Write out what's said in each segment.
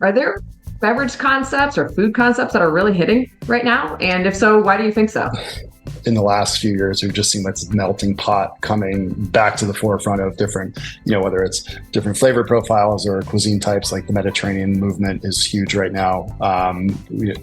Are there beverage concepts or food concepts that are really hitting right now? And if so, why do you think so? In the last few years, we've just seen this melting pot coming back to the forefront of different, whether it's different flavor profiles or cuisine types. Like the Mediterranean movement is huge right now.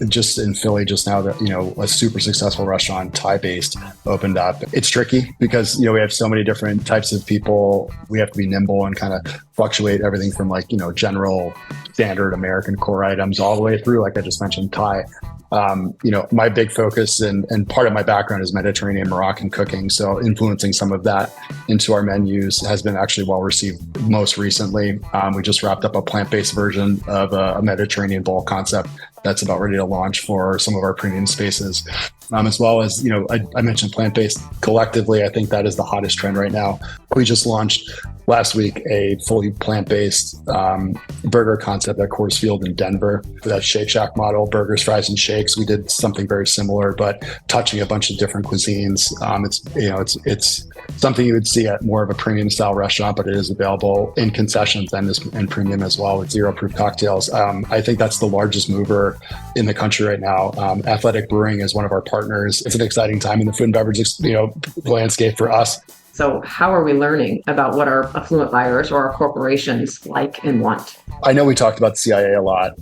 Just in Philly, just now that, a super successful restaurant, Thai-based, opened up. It's tricky because, we have so many different types of people. We have to be nimble and kind of fluctuate everything from general standard American core items all the way through, like I just mentioned, Thai. My big focus and part of my background is Mediterranean Moroccan cooking. So influencing some of that into our menus has been actually well received. Most recently, we just wrapped up a plant-based version of a Mediterranean bowl concept that's about ready to launch for some of our premium spaces. As well as, I mentioned plant-based. Collectively, I think that is the hottest trend right now. We just launched last week a fully plant-based burger concept at Coors Field in Denver. That Shake Shack model, burgers, fries, and shakes. We did something very similar, but touching a bunch of different cuisines. It's something you would see at more of a premium style restaurant, but it is available in concessions and premium as well with zero proof cocktails. I think that's the largest mover in the country right now. Athletic Brewing is one of our partners. It's an exciting time in the food and beverage, landscape for us. So how are we learning about what our affluent buyers or our corporations like and want? I know we talked about CIA a lot.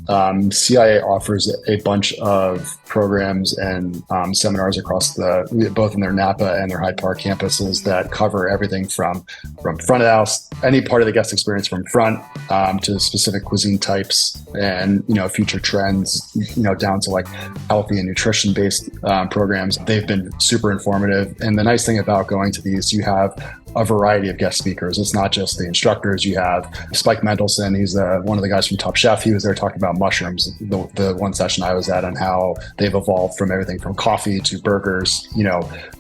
CIA offers a bunch of programs and seminars across both in their Napa and their Hyde Park campuses that cover everything from front of the house, any part of the guest experience from front to specific cuisine types and, future trends, down to like healthy and nutrition based programs. They've been super informative. And the nice thing about going to these, you have a variety of guest speakers. It's not just the instructors. You have Spike Mendelsohn. He's one of the guys from Top Chef. He was there talking about mushrooms, the one session I was at, on how they've evolved from everything from coffee to burgers,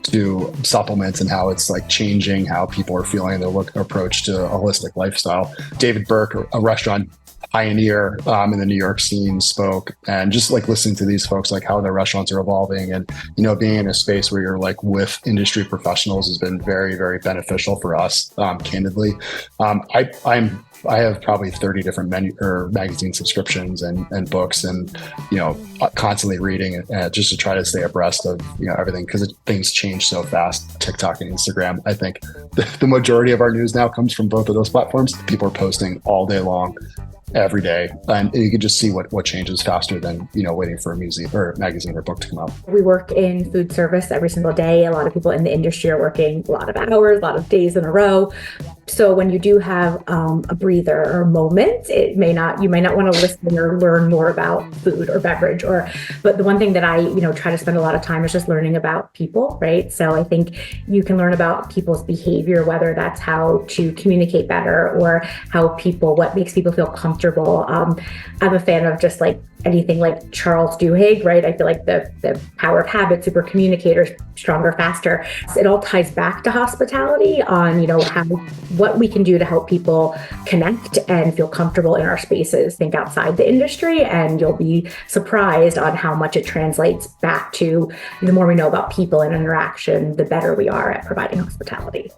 to supplements, and how it's like changing how people are feeling their approach to a holistic lifestyle. David Burke, a restaurant pioneer in the New York scene, spoke, and just like listening to these folks, like how their restaurants are evolving, and being in a space where you're like with industry professionals has been very, very beneficial for us. Candidly, I have probably 30 different magazine subscriptions and books, and constantly reading just to try to stay abreast of everything, because things change so fast. TikTok and Instagram. I think the majority of our news now comes from both of those platforms. People are posting all day long, every day, and you can just see what changes faster than waiting for a museum or magazine or book to come out. We work in food service every single day. A lot of people in the industry are working a lot of hours, a lot of days in a row. So when you do have a breather or moment, you may not want to listen or learn more about food or beverage, but the one thing that I try to spend a lot of time is just learning about people, right? So I think you can learn about people's behavior, whether that's how to communicate better or what makes people feel comfortable. I'm a fan of just like anything like Charles Duhigg, right? I feel like the power of habit, super communicators, stronger, faster. It all ties back to hospitality on, what we can do to help people connect and feel comfortable in our spaces. Think outside the industry, and you'll be surprised on how much it translates back to the more we know about people and interaction, the better we are at providing hospitality.